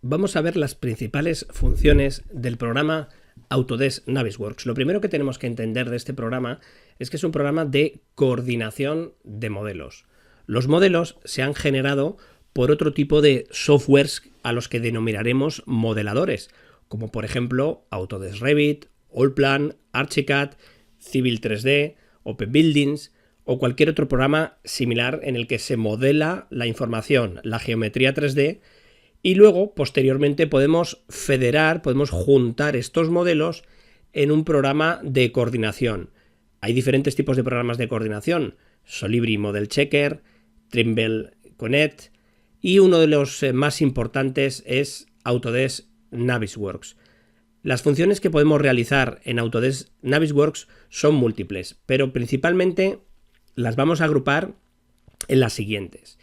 Vamos a ver las principales funciones del programa Autodesk Navisworks. Lo primero que tenemos que entender de este programa es que es un programa de coordinación de modelos. Los modelos se han generado por otro tipo de softwares a los que denominaremos modeladores, como por ejemplo Autodesk Revit, Allplan, Archicad, Civil 3D, Open Buildings o cualquier otro programa similar en el que se modela la información, la geometría 3D, y luego posteriormente podemos federar, podemos juntar estos modelos en un programa de coordinación. Hay diferentes tipos de programas de coordinación: Solibri Model Checker, Trimble Connect, y uno de los más importantes es Autodesk Navisworks. Las funciones que podemos realizar en Autodesk Navisworks son múltiples, pero principalmente las vamos a agrupar en las siguientes.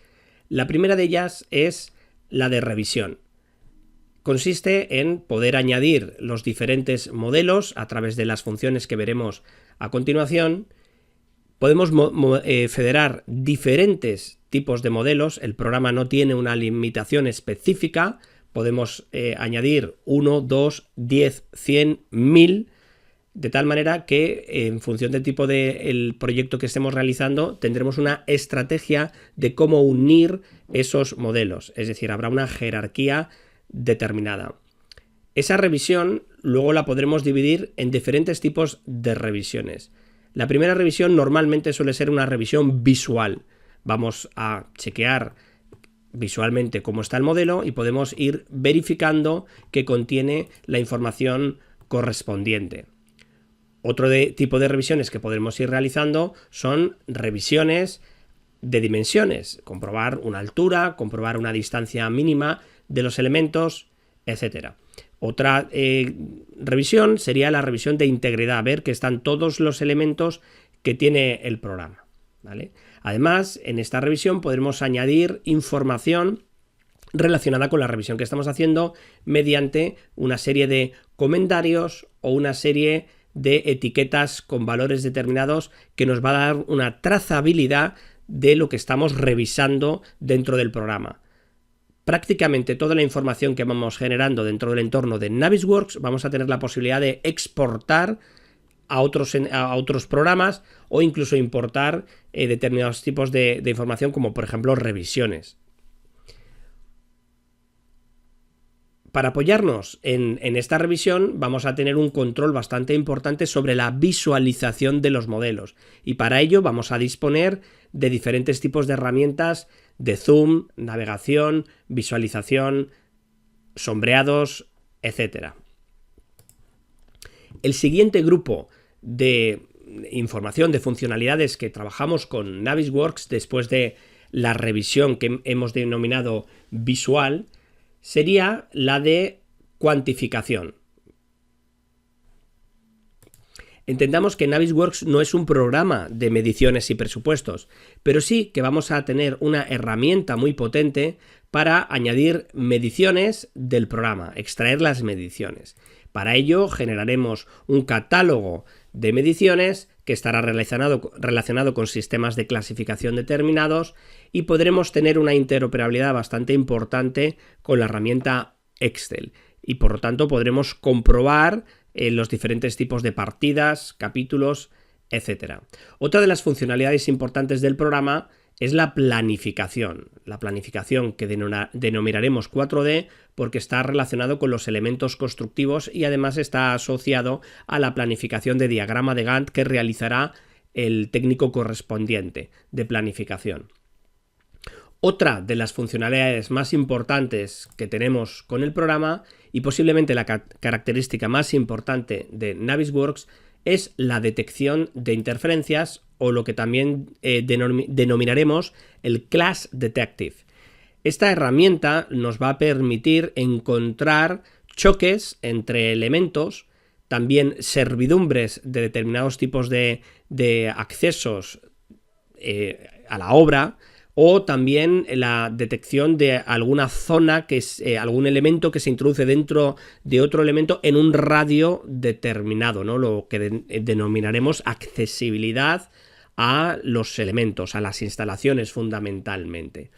La primera de ellas es la de revisión. Consiste en poder añadir los diferentes modelos a través de las funciones que veremos a continuación. Podemos federar diferentes tipos de modelos. El programa no tiene una limitación específica. Podemos añadir 1, 2, 10, 100, 1000, de tal manera que en función del tipo del proyecto que estemos realizando tendremos una estrategia de cómo unir esos modelos, es decir, habrá una jerarquía determinada. Esa revisión luego la podremos dividir en diferentes tipos de revisiones. La primera revisión normalmente suele ser una revisión visual. Vamos a chequear visualmente cómo está el modelo y podemos ir verificando que contiene la información correspondiente. Otro tipo de revisiones que podremos ir realizando son revisiones de dimensiones, comprobar una altura, comprobar una distancia mínima de los elementos, etc. Otra revisión sería la revisión de integridad, ver que están todos los elementos que tiene el programa, ¿vale? Además, en esta revisión podremos añadir información relacionada con la revisión que estamos haciendo mediante una serie de comentarios o una serie de etiquetas con valores determinados que nos va a dar una trazabilidad de lo que estamos revisando dentro del programa. Prácticamente toda la información que vamos generando dentro del entorno de Navisworks vamos a tener la posibilidad de exportar a otros programas o incluso importar determinados tipos de información, como por ejemplo revisiones. Para apoyarnos en esta revisión vamos a tener un control bastante importante sobre la visualización de los modelos, y para ello vamos a disponer de diferentes tipos de herramientas de zoom, navegación, visualización, sombreados, etc. El siguiente grupo de información, de funcionalidades que trabajamos con Navisworks después de la revisión que hemos denominado visual sería la de cuantificación. Entendamos que Navisworks no es un programa de mediciones y presupuestos, pero sí que vamos a tener una herramienta muy potente para añadir mediciones del programa, extraer las mediciones. Para ello generaremos un catálogo de mediciones que estará relacionado con sistemas de clasificación determinados, y podremos tener una interoperabilidad bastante importante con la herramienta Excel, y por lo tanto podremos comprobar los diferentes tipos de partidas, capítulos, etc. Otra de las funcionalidades importantes del programa es la planificación que denominaremos 4D porque está relacionado con los elementos constructivos y además está asociado a la planificación de diagrama de Gantt que realizará el técnico correspondiente de planificación. Otra de las funcionalidades más importantes que tenemos con el programa, y posiblemente la característica más importante de Navisworks, es la detección de interferencias, o lo que también denominaremos el Clash Detective. Esta herramienta nos va a permitir encontrar choques entre elementos, también servidumbres de determinados tipos de accesos a la obra, o también la detección de alguna zona, que es algún elemento que se introduce dentro de otro elemento en un radio determinado, ¿no? Lo que denominaremos accesibilidad a los elementos, a las instalaciones fundamentalmente.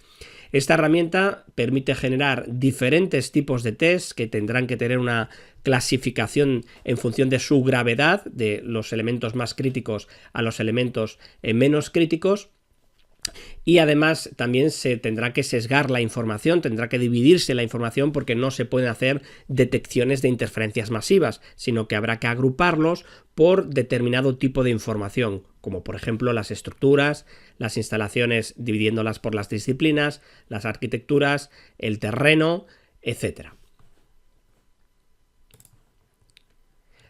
Esta herramienta permite generar diferentes tipos de test que tendrán que tener una clasificación en función de su gravedad, de los elementos más críticos a los elementos menos críticos. Y además también se tendrá que sesgar la información, tendrá que dividirse la información porque no se pueden hacer detecciones de interferencias masivas, sino que habrá que agruparlos por determinado tipo de información, como por ejemplo las estructuras, las instalaciones dividiéndolas por las disciplinas, las arquitecturas, el terreno, etc.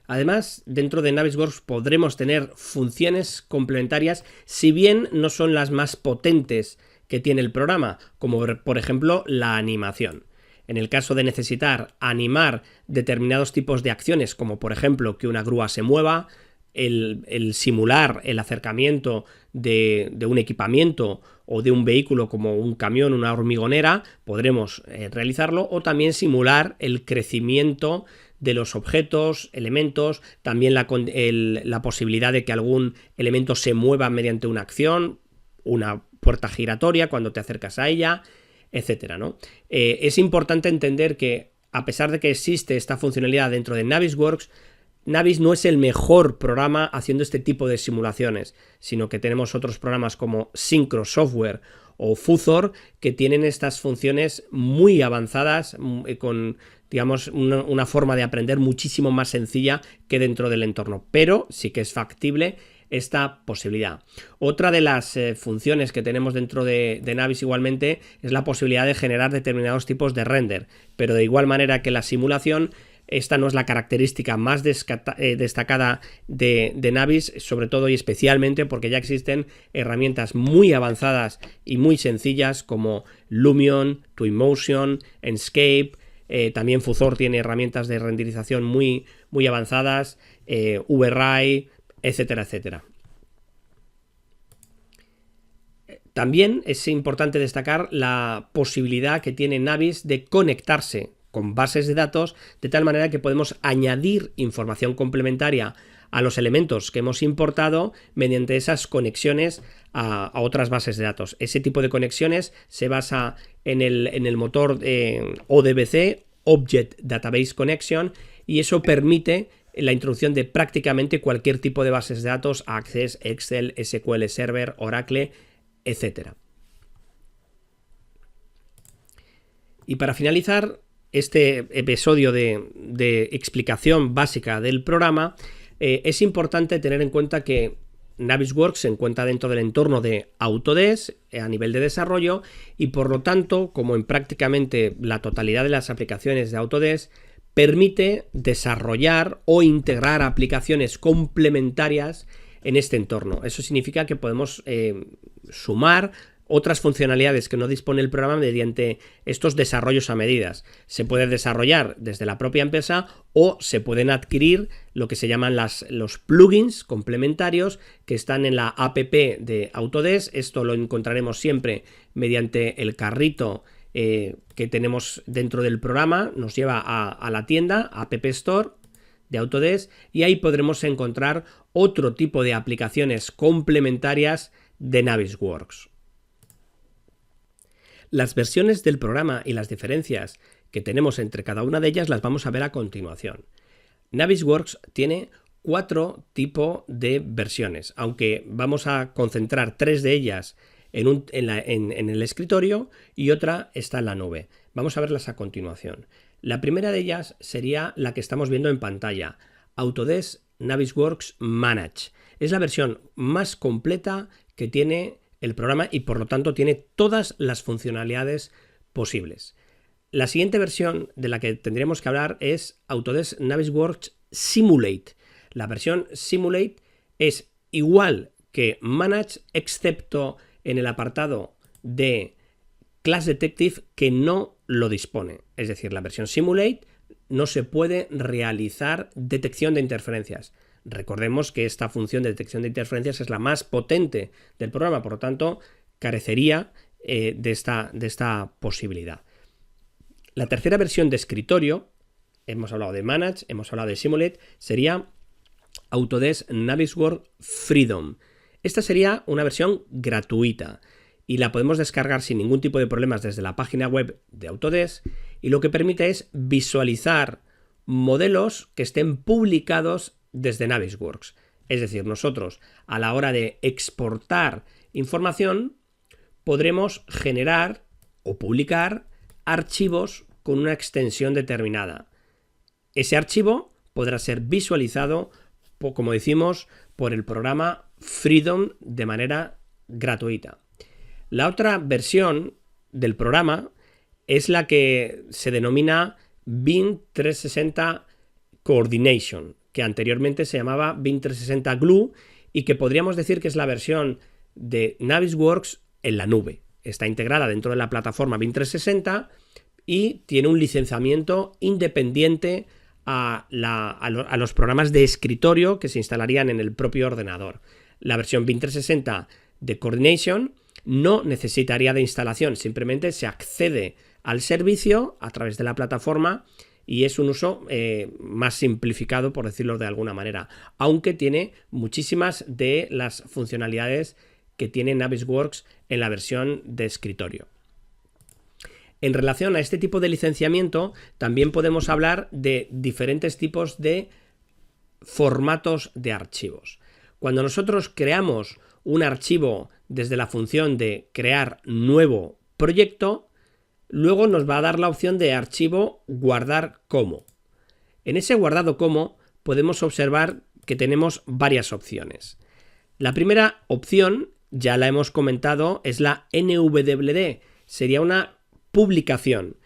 Además, dentro de Navisworks podremos tener funciones complementarias, si bien no son las más potentes que tiene el programa, como por ejemplo la animación. En el caso de necesitar animar determinados tipos de acciones, como por ejemplo que una grúa se mueva, el simular el acercamiento de un equipamiento o de un vehículo como un camión, una hormigonera, podremos realizarlo, o también simular el crecimiento de los objetos, elementos, también la posibilidad de que algún elemento se mueva mediante una acción, una puerta giratoria cuando te acercas a ella, etcétera, ¿no? Es importante entender que, a pesar de que existe esta funcionalidad dentro de Navisworks, Navis no es el mejor programa haciendo este tipo de simulaciones, sino que tenemos otros programas como Synchro Software o Futhor que tienen estas funciones muy avanzadas con, digamos, una forma de aprender muchísimo más sencilla que dentro del entorno, pero sí que es factible esta posibilidad. Otra de las funciones que tenemos dentro de Navis igualmente es la posibilidad de generar determinados tipos de render, pero de igual manera que la simulación, esta no es la característica más destacada de Navis, sobre todo y especialmente porque ya existen herramientas muy avanzadas y muy sencillas como Lumion, Twinmotion, Enscape. También Futhor tiene herramientas de renderización muy avanzadas, VRAI, etcétera, etcétera. También es importante destacar la posibilidad que tiene Navis de conectarse con bases de datos de tal manera que podemos añadir información complementaria a los elementos que hemos importado mediante esas conexiones a otras bases de datos. Ese tipo de conexiones se basa en el motor ODBC, Object Database Connection, y eso permite la introducción de prácticamente cualquier tipo de bases de datos, Access, Excel, SQL Server, Oracle, etc. Y para finalizar este episodio de explicación básica del programa, es importante tener en cuenta que Navisworks se encuentra dentro del entorno de Autodesk a nivel de desarrollo y por lo tanto, como en prácticamente la totalidad de las aplicaciones de Autodesk, permite desarrollar o integrar aplicaciones complementarias en este entorno. Eso significa que podemos sumar otras funcionalidades que no dispone el programa mediante estos desarrollos a medidas. Se puede desarrollar desde la propia empresa o se pueden adquirir lo que se llaman los plugins complementarios que están en la app de Autodesk. Esto lo encontraremos siempre mediante el carrito que tenemos dentro del programa. Nos lleva a la tienda, App Store de Autodesk, y ahí podremos encontrar otro tipo de aplicaciones complementarias de Navisworks. Las versiones del programa y las diferencias que tenemos entre cada una de ellas las vamos a ver a continuación. Navisworks tiene 4 tipos de versiones, aunque vamos a concentrar 3 de ellas en el escritorio y otra está en la nube. Vamos a verlas a continuación. La primera de ellas sería la que estamos viendo en pantalla, Autodesk Navisworks Manage. Es la versión más completa que tiene el programa y por lo tanto tiene todas las funcionalidades posibles. La siguiente versión de la que tendríamos que hablar es Autodesk Navisworks Simulate. La versión Simulate es igual que Manage, excepto en el apartado de Class Detective que no lo dispone. Es decir, la versión Simulate no se puede realizar detección de interferencias. Recordemos que esta función de detección de interferencias es la más potente del programa, por lo tanto, carecería de esta posibilidad. La tercera versión de escritorio, hemos hablado de Manage, hemos hablado de Simulate, sería Autodesk Navisworks Freedom. Esta sería una versión gratuita y la podemos descargar sin ningún tipo de problemas desde la página web de Autodesk, y lo que permite es visualizar modelos que estén publicados desde Navisworks. Es decir, nosotros a la hora de exportar información podremos generar o publicar archivos con una extensión determinada. Ese archivo podrá ser visualizado, como decimos, por el programa Freedom de manera gratuita. La otra versión del programa es la que se denomina BIM 360 Coordination, que anteriormente se llamaba BIM 360 Glue y que podríamos decir que es la versión de Navisworks en la nube. Está integrada dentro de la plataforma BIM 360 y tiene un licenciamiento independiente a los programas de escritorio que se instalarían en el propio ordenador. La versión BIM 360 de Coordination no necesitaría de instalación, simplemente se accede al servicio a través de la plataforma y es un uso más simplificado, por decirlo de alguna manera, aunque tiene muchísimas de las funcionalidades que tiene Navisworks en la versión de escritorio. En relación a este tipo de licenciamiento, también podemos hablar de diferentes tipos de formatos de archivos. Cuando nosotros creamos un archivo desde la función de crear nuevo proyecto, luego nos va a dar la opción de archivo guardar como. En ese guardado como podemos observar que tenemos varias opciones. La primera opción, ya la hemos comentado, es la NWD. Sería una publicación.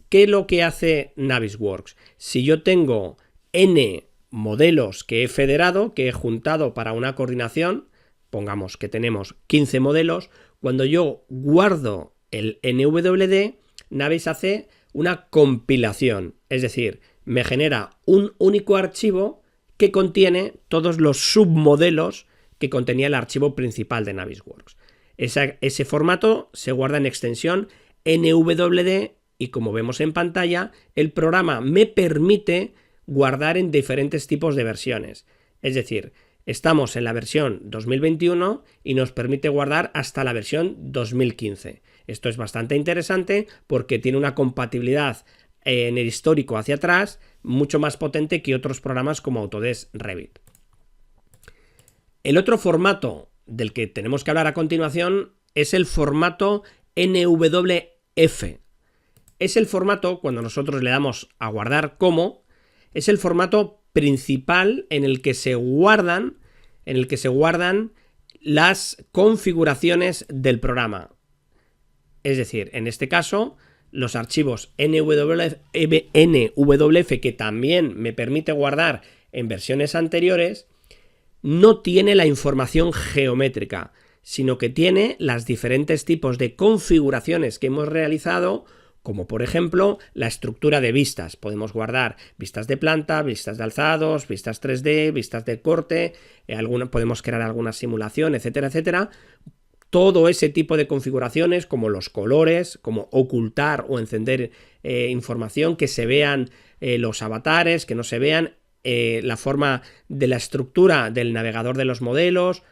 ¿Qué es lo que hace Navisworks? Si yo tengo N modelos que he federado, que he juntado para una coordinación, pongamos que tenemos 15 modelos, cuando yo guardo el NWD, Navis hace una compilación, es decir, me genera un único archivo que contiene todos los submodelos que contenía el archivo principal de Navisworks. Ese formato se guarda en extensión NWD y, como vemos en pantalla, el programa me permite guardar en diferentes tipos de versiones. Es decir, estamos en la versión 2021 y nos permite guardar hasta la versión 2015. Esto es bastante interesante porque tiene una compatibilidad en el histórico hacia atrás mucho más potente que otros programas como Autodesk Revit. El otro formato del que tenemos que hablar a continuación es el formato NWF. Es el formato, cuando nosotros le damos a guardar como, es el formato principal en el que se guardan las configuraciones del programa. Es decir, en este caso, los archivos NWF, que también me permite guardar en versiones anteriores, no tiene la información geométrica, sino que tiene los diferentes tipos de configuraciones que hemos realizado, como por ejemplo la estructura de vistas. Podemos guardar vistas de planta, vistas de alzados, vistas 3D, vistas de corte, podemos crear alguna simulación, etcétera, etcétera. Todo ese tipo de configuraciones, como los colores, como ocultar o encender información, que se vean los avatares, que no se vean, la forma de la estructura del navegador de los modelos.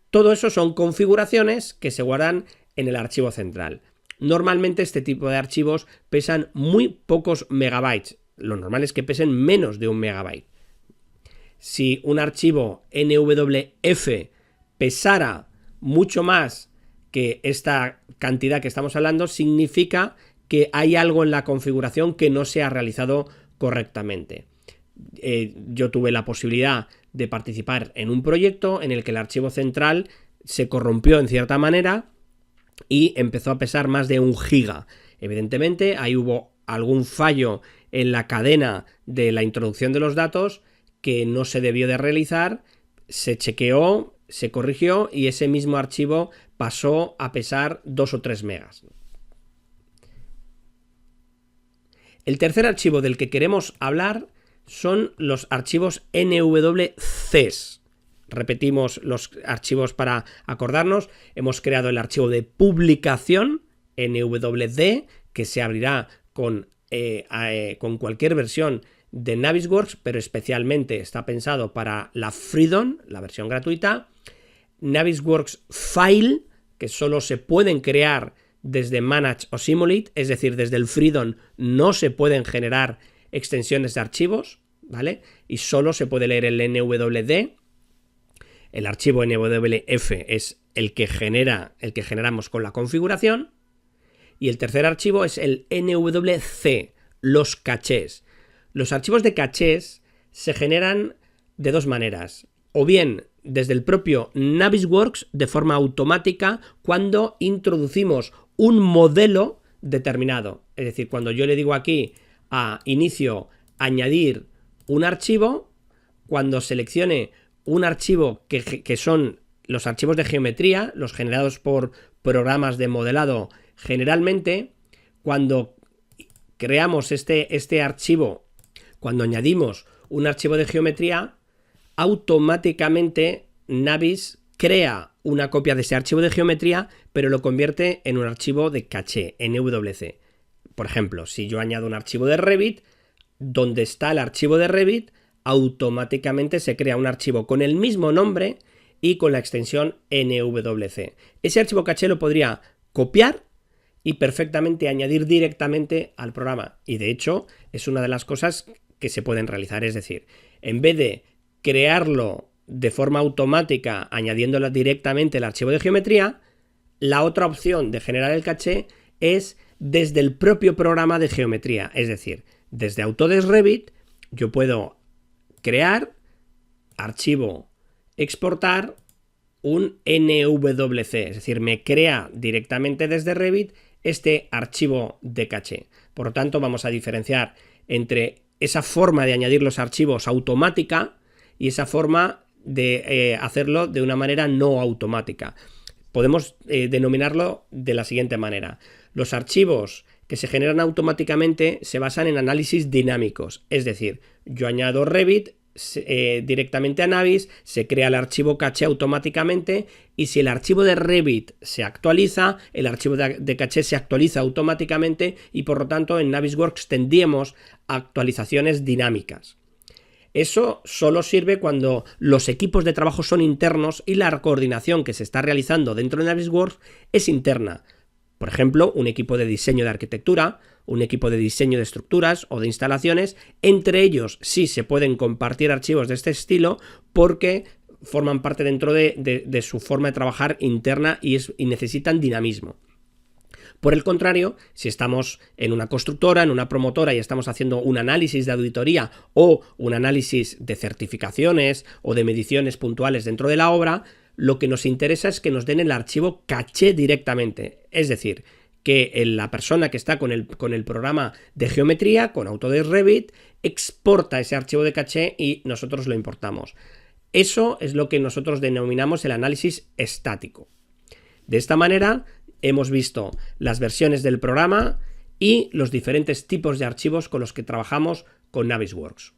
Todo eso son configuraciones que se guardan en el archivo central. Normalmente este tipo de archivos pesan muy pocos megabytes. Lo normal es que pesen menos de 1 megabyte. Si un archivo NWF pesara mucho más que esta cantidad que estamos hablando, significa que hay algo en la configuración que no se ha realizado correctamente. Yo tuve la posibilidad de participar en un proyecto en el que el archivo central se corrompió en cierta manera y empezó a pesar más de 1 giga. Evidentemente, ahí hubo algún fallo en la cadena de la introducción de los datos que no se debió de realizar, se chequeó, se corrigió y ese mismo archivo pasó a pesar 2 o 3 megas. El tercer archivo del que queremos hablar son los archivos NWCs. Repetimos los archivos para acordarnos. Hemos creado el archivo de publicación NWD, que se abrirá con cualquier versión de Navisworks, pero especialmente está pensado para la Freedom, la versión gratuita. Navisworks File, que solo se pueden crear desde Manage o Simulate, es decir, desde el Freedom no se pueden generar extensiones de archivos, ¿vale? Y solo se puede leer el NWD. El archivo NWF es el que generamos con la configuración. Y el tercer archivo es el NWC, los cachés. Los archivos de cachés se generan de dos maneras. O bien desde el propio Navisworks de forma automática cuando introducimos un modelo determinado. Es decir, cuando yo le digo aquí a inicio añadir un archivo, cuando seleccione un archivo que son los archivos de geometría, los generados por programas de modelado generalmente, cuando creamos este archivo, cuando añadimos un archivo de geometría, automáticamente Navis crea una copia de ese archivo de geometría, pero lo convierte en un archivo de caché, NWC. Por ejemplo, si yo añado un archivo de Revit, donde está el archivo de Revit, automáticamente se crea un archivo con el mismo nombre y con la extensión NWC. Ese archivo caché lo podría copiar y perfectamente añadir directamente al programa. Y de hecho, es una de las cosas que se pueden realizar. Es decir, en vez de crearlo de forma automática añadiéndolo directamente el archivo de geometría, la otra opción de generar el caché es desde el propio programa de geometría. Es decir, desde Autodesk Revit yo puedo crear, archivo, exportar un NWC. Es decir, me crea directamente desde Revit este archivo de caché. Por lo tanto, vamos a diferenciar entre esa forma de añadir los archivos automática y esa forma de hacerlo de una manera no automática. Podemos denominarlo de la siguiente manera. Los archivos que se generan automáticamente se basan en análisis dinámicos. Es decir, yo añado Revit directamente a Navis, se crea el archivo caché automáticamente y si el archivo de Revit se actualiza, el archivo de caché se actualiza automáticamente y por lo tanto en Navisworks tendríamos actualizaciones dinámicas. Eso solo sirve cuando los equipos de trabajo son internos y la coordinación que se está realizando dentro de Navisworks es interna. Por ejemplo, un equipo de diseño de arquitectura, un equipo de diseño de estructuras o de instalaciones, entre ellos sí se pueden compartir archivos de este estilo porque forman parte dentro de su forma de trabajar interna y necesitan dinamismo. Por el contrario, si estamos en una constructora, en una promotora y estamos haciendo un análisis de auditoría o un análisis de certificaciones o de mediciones puntuales dentro de la obra, lo que nos interesa es que nos den el archivo caché directamente. Es decir, que la persona que está con el programa de geometría, con Autodesk Revit, exporta ese archivo de caché y nosotros lo importamos. Eso es lo que nosotros denominamos el análisis estático. De esta manera hemos visto las versiones del programa y los diferentes tipos de archivos con los que trabajamos con Navisworks.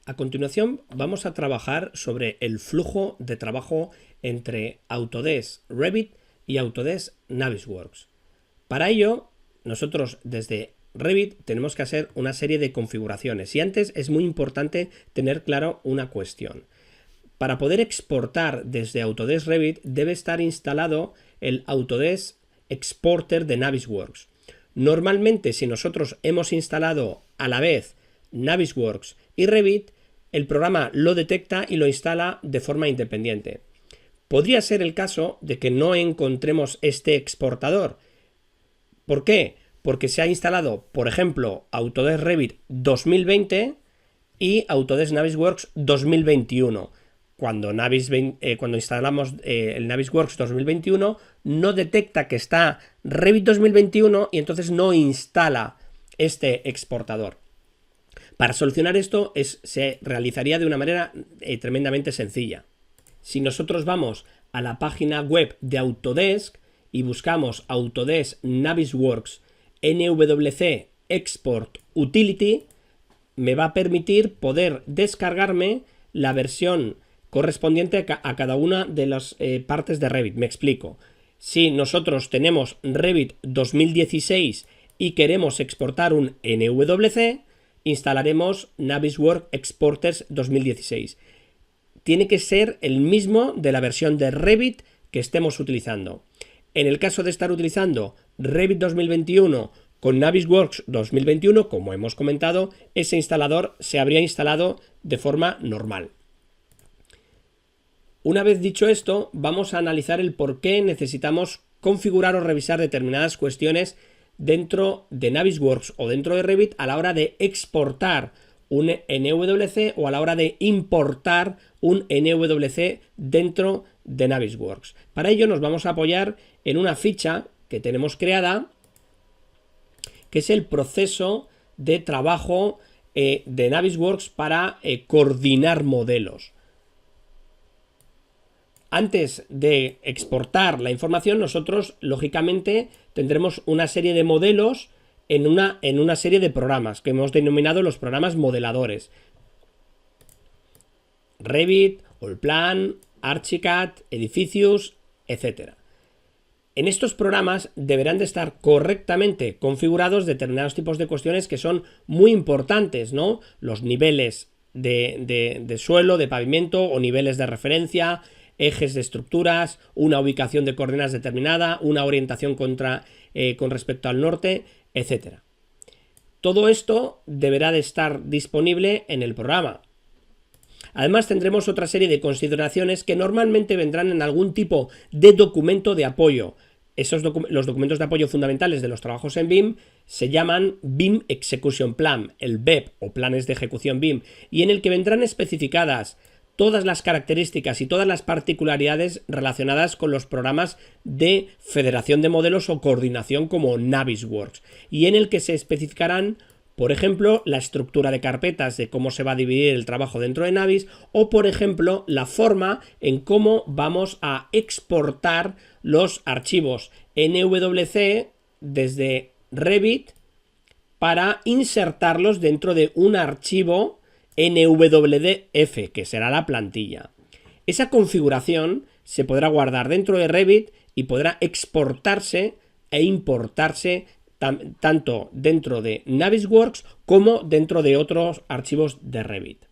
A continuación vamos a trabajar sobre el flujo de trabajo entre Autodesk Revit y Autodesk Navisworks. Para ello, nosotros desde Revit tenemos que hacer una serie de configuraciones y antes es muy importante tener claro una cuestión. Para poder exportar desde Autodesk Revit debe estar instalado el Autodesk Exporter de Navisworks. Normalmente, si nosotros hemos instalado a la vez Navisworks y Revit, el programa lo detecta y lo instala de forma independiente. Podría ser el caso de que no encontremos este exportador. ¿Por qué? Porque se ha instalado, por ejemplo, Autodesk Revit 2020 y Autodesk Navisworks 2021. Cuando instalamos el Navisworks 2021, no detecta que está Revit 2021 y entonces no instala este exportador. Para solucionar esto se realizaría de una manera tremendamente sencilla. Si nosotros vamos a la página web de Autodesk y buscamos Autodesk Navisworks NWC Export Utility, me va a permitir poder descargarme la versión correspondiente a cada una de las partes de Revit. Me explico. Si nosotros tenemos Revit 2016 y queremos exportar un NWC, instalaremos Navisworks Exporters 2016. Tiene que ser el mismo de la versión de Revit que estemos utilizando. En el caso de estar utilizando Revit 2021 con Navisworks 2021, como hemos comentado, ese instalador se habría instalado de forma normal. Una vez dicho esto, vamos a analizar el por qué necesitamos configurar o revisar determinadas cuestiones dentro de Navisworks o dentro de Revit a la hora de exportar un NWC o a la hora de importar un NWC dentro de Navisworks. Para ello nos vamos a apoyar en una ficha que tenemos creada, que es el proceso de trabajo de Navisworks para coordinar modelos. Antes de exportar la información, nosotros lógicamente tendremos una serie de modelos en una serie de programas que hemos denominado los programas modeladores. Revit, Allplan, Archicad, Edificius, etc. En estos programas deberán de estar correctamente configurados determinados tipos de cuestiones que son muy importantes, ¿no? Los niveles de suelo, de pavimento o niveles de referencia, ejes de estructuras, una ubicación de coordenadas determinada, una orientación con respecto al norte, etc. Todo esto deberá de estar disponible en el programa. Además tendremos otra serie de consideraciones que normalmente vendrán en algún tipo de documento de apoyo. Los documentos de apoyo fundamentales de los trabajos en BIM se llaman BIM Execution Plan, el BEP o planes de ejecución BIM, y en el que vendrán especificadas todas las características y todas las particularidades relacionadas con los programas de federación de modelos o coordinación como Navisworks, y en el que se especificarán, por ejemplo, la estructura de carpetas de cómo se va a dividir el trabajo dentro de Navis, o por ejemplo, la forma en cómo vamos a exportar los archivos NWC desde Revit para insertarlos dentro de un archivo NWDF, que será la plantilla. Esa configuración se podrá guardar dentro de Revit y podrá exportarse e importarse tanto dentro de Navisworks como dentro de otros archivos de Revit.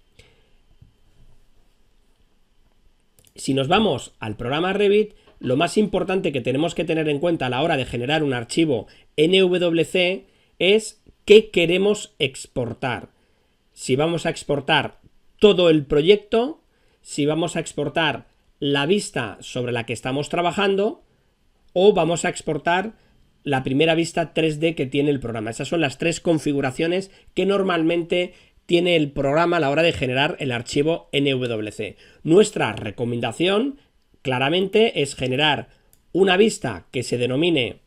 Si nos vamos al programa Revit, lo más importante que tenemos que tener en cuenta a la hora de generar un archivo NWC es qué queremos exportar. Si vamos a exportar todo el proyecto, si vamos a exportar la vista sobre la que estamos trabajando o vamos a exportar la primera vista 3D que tiene el programa. Esas son las tres configuraciones que normalmente tiene el programa a la hora de generar el archivo NWC. Nuestra recomendación claramente es generar una vista que se denomine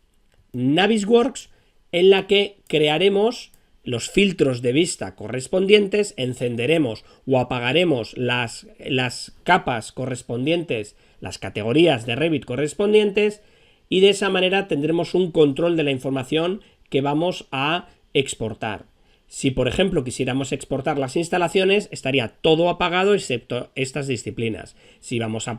Navisworks, en la que crearemos los filtros de vista correspondientes, encenderemos o apagaremos las capas correspondientes, las categorías de Revit correspondientes, y de esa manera tendremos un control de la información que vamos a exportar. Si, por ejemplo, quisiéramos exportar las instalaciones, estaría todo apagado excepto estas disciplinas. Si vamos a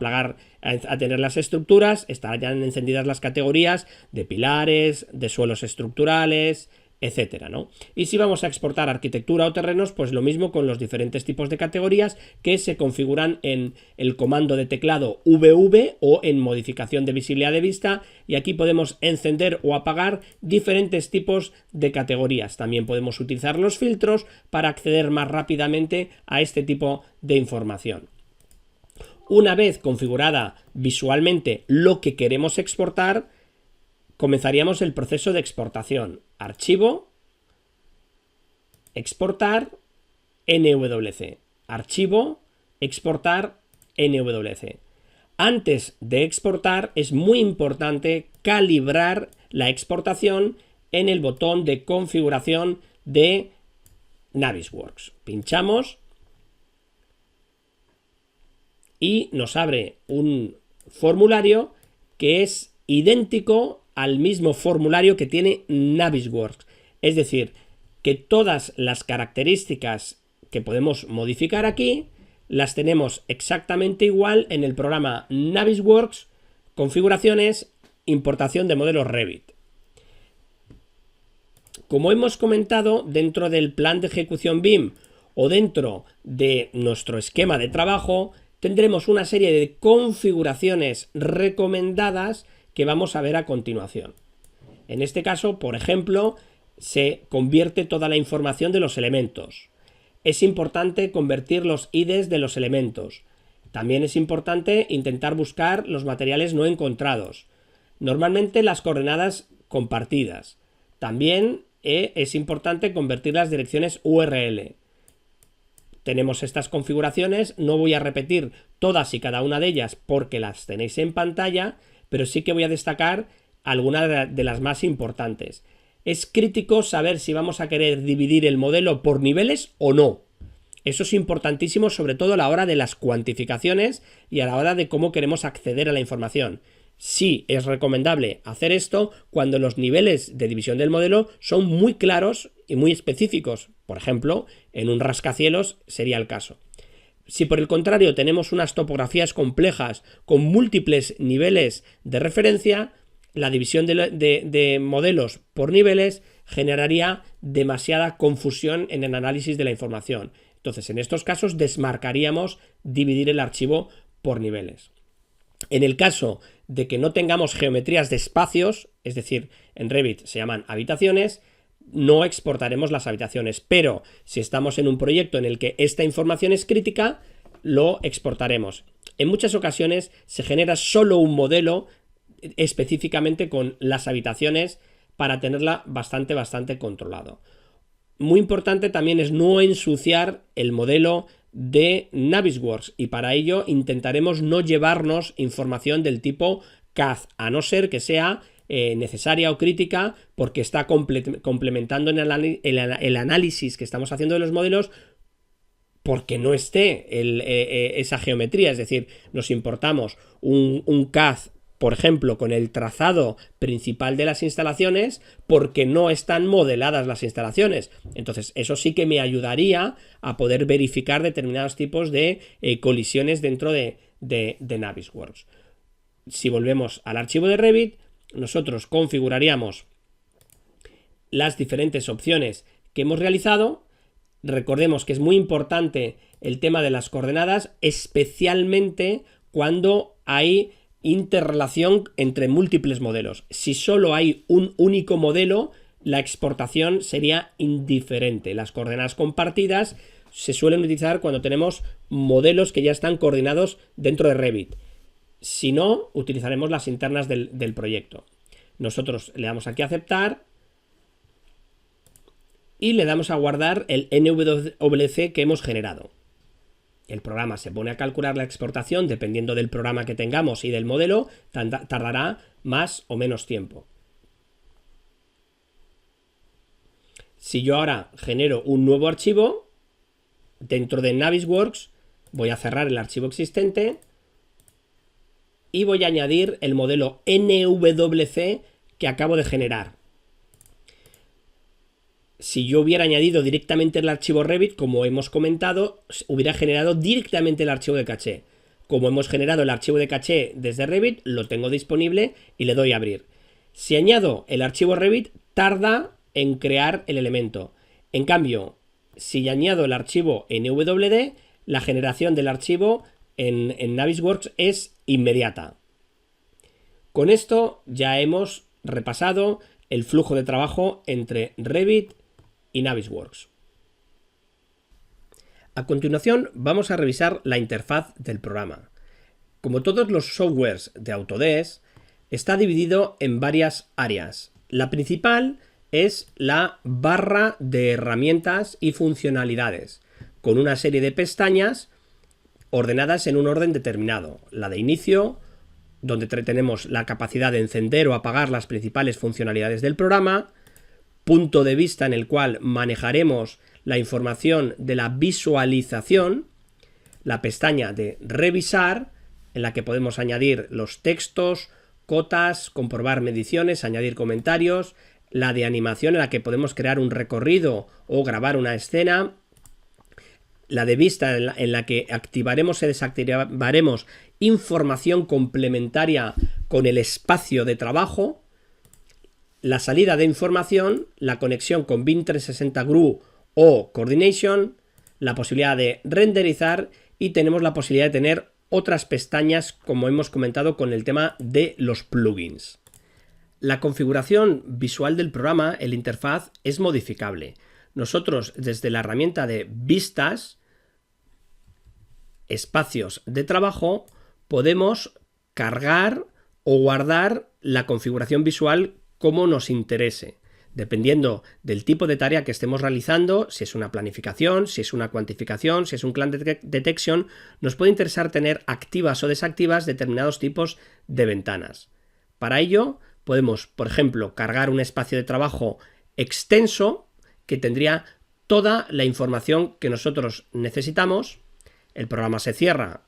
tener las estructuras, estarían encendidas las categorías de pilares, de suelos estructurales, etcétera, ¿no? Y si vamos a exportar arquitectura o terrenos, pues lo mismo con los diferentes tipos de categorías que se configuran en el comando de teclado VV o en modificación de visibilidad de vista, y aquí podemos encender o apagar diferentes tipos de categorías. También podemos utilizar los filtros para acceder más rápidamente a este tipo de información. Una vez configurada visualmente lo que queremos exportar, comenzaríamos el proceso de exportación. Archivo, exportar, NWC. Archivo, exportar, NWC. Antes de exportar es muy importante calibrar la exportación en el botón de configuración de Navisworks. Pinchamos y nos abre un formulario que es idéntico al mismo formulario que tiene Navisworks. Es decir, que todas las características que podemos modificar aquí las tenemos exactamente igual en el programa Navisworks, configuraciones, importación de modelos Revit. Como hemos comentado, dentro del plan de ejecución BIM o dentro de nuestro esquema de trabajo, tendremos una serie de configuraciones recomendadas que vamos a ver a continuación. En este caso, por ejemplo, se convierte toda la información de los elementos. Es importante convertir los IDs de los elementos. También es importante intentar buscar los materiales no encontrados. Normalmente las coordenadas compartidas. También es importante convertir las direcciones URL. Tenemos estas configuraciones, no voy a repetir todas y cada una de ellas porque las tenéis en pantalla, pero sí que voy a destacar algunas de las más importantes. Es crítico saber si vamos a querer dividir el modelo por niveles o no. Eso es importantísimo, sobre todo a la hora de las cuantificaciones y a la hora de cómo queremos acceder a la información. Sí es recomendable hacer esto cuando los niveles de división del modelo son muy claros y muy específicos. Por ejemplo, en un rascacielos sería el caso. Si por el contrario tenemos unas topografías complejas con múltiples niveles de referencia, la división de modelos por niveles generaría demasiada confusión en el análisis de la información. Entonces, en estos casos desmarcaríamos dividir el archivo por niveles. En el caso de que no tengamos geometrías de espacios, es decir, en Revit se llaman habitaciones, no exportaremos las habitaciones, pero si estamos en un proyecto en el que esta información es crítica, lo exportaremos. En muchas ocasiones se genera solo un modelo específicamente con las habitaciones para tenerla bastante controlado. Muy importante también es no ensuciar el modelo de Navisworks y para ello intentaremos no llevarnos información del tipo CAD, a no ser que sea necesaria o crítica porque está complementando en el análisis que estamos haciendo de los modelos porque no esté esa geometría, es decir, nos importamos un CAD, por ejemplo, con el trazado principal de las instalaciones porque no están modeladas las instalaciones. Entonces, eso sí que me ayudaría a poder verificar determinados tipos de colisiones dentro de Navisworks. Si volvemos al archivo de Revit, nosotros configuraríamos las diferentes opciones que hemos realizado. Recordemos que es muy importante el tema de las coordenadas, especialmente cuando hay interrelación entre múltiples modelos. Si solo hay un único modelo, la exportación sería indiferente. Las coordenadas compartidas se suelen utilizar cuando tenemos modelos que ya están coordinados dentro de Revit. Si no, utilizaremos las internas del proyecto. Nosotros le damos aquí a aceptar y le damos a guardar el NWC que hemos generado. El programa se pone a calcular la exportación dependiendo del programa que tengamos y del modelo, tardará más o menos tiempo. Si yo ahora genero un nuevo archivo, dentro de Navisworks voy a cerrar el archivo existente y voy a añadir el modelo NWC que acabo de generar. Si yo hubiera añadido directamente el archivo Revit, como hemos comentado, hubiera generado directamente el archivo de caché. Como hemos generado el archivo de caché desde Revit, lo tengo disponible y le doy a abrir. Si añado el archivo Revit, tarda en crear el elemento. En cambio, si añado el archivo NWD, la generación del archivo en Navisworks es inmediata. Con esto ya hemos repasado el flujo de trabajo entre Revit y Navisworks. A continuación vamos a revisar la interfaz del programa. Como todos los softwares de Autodesk, está dividido en varias áreas. La principal es la barra de herramientas y funcionalidades, con una serie de pestañas ordenadas en un orden determinado. La de inicio, donde tenemos la capacidad de encender o apagar las principales funcionalidades del programa. Punto de vista, en el cual manejaremos la información de la visualización. La pestaña de revisar, en la que podemos añadir los textos, cotas, comprobar mediciones, añadir comentarios. La de animación, en la que podemos crear un recorrido o grabar una escena. La de vista, en la que activaremos y desactivaremos información complementaria con el espacio de trabajo. La salida de información, la conexión con BIM 360 GRU o Coordination, la posibilidad de renderizar y tenemos la posibilidad de tener otras pestañas, como hemos comentado con el tema de los plugins. La configuración visual del programa, el interfaz, es modificable. Nosotros desde la herramienta de vistas, espacios de trabajo, podemos cargar o guardar la configuración visual como nos interese, dependiendo del tipo de tarea que estemos realizando, si es una planificación, si es una cuantificación, si es un client detection, nos puede interesar tener activas o desactivas determinados tipos de ventanas. Para ello, podemos, por ejemplo, cargar un espacio de trabajo extenso que tendría toda la información que nosotros necesitamos. El programa se cierra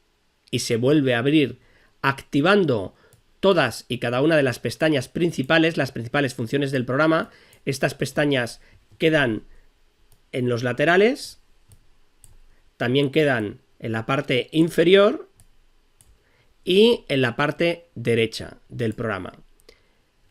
y se vuelve a abrir activando todas y cada una de las pestañas principales, las principales funciones del programa. Estas pestañas quedan en los laterales, también quedan en la parte inferior y en la parte derecha del programa.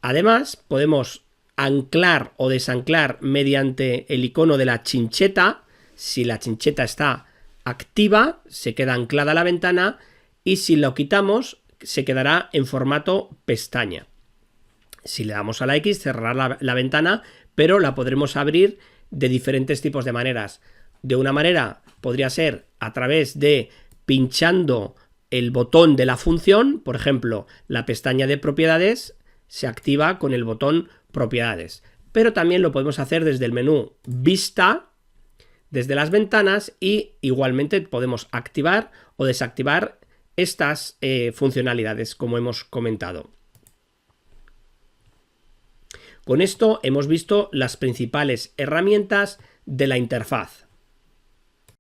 Además, podemos anclar o desanclar mediante el icono de la chincheta. Si la chincheta está activa, se queda anclada a la ventana, y si lo quitamos, se quedará en formato pestaña. Si le damos a la X, cerrará la ventana, pero la podremos abrir de diferentes tipos de maneras. De una manera podría ser a través de pinchando el botón de la función. Por ejemplo, la pestaña de propiedades se activa con el botón propiedades, pero también lo podemos hacer desde el menú vista, desde las ventanas, y igualmente podemos activar o desactivar estas funcionalidades, como hemos comentado. Con esto hemos visto las principales herramientas de la interfaz.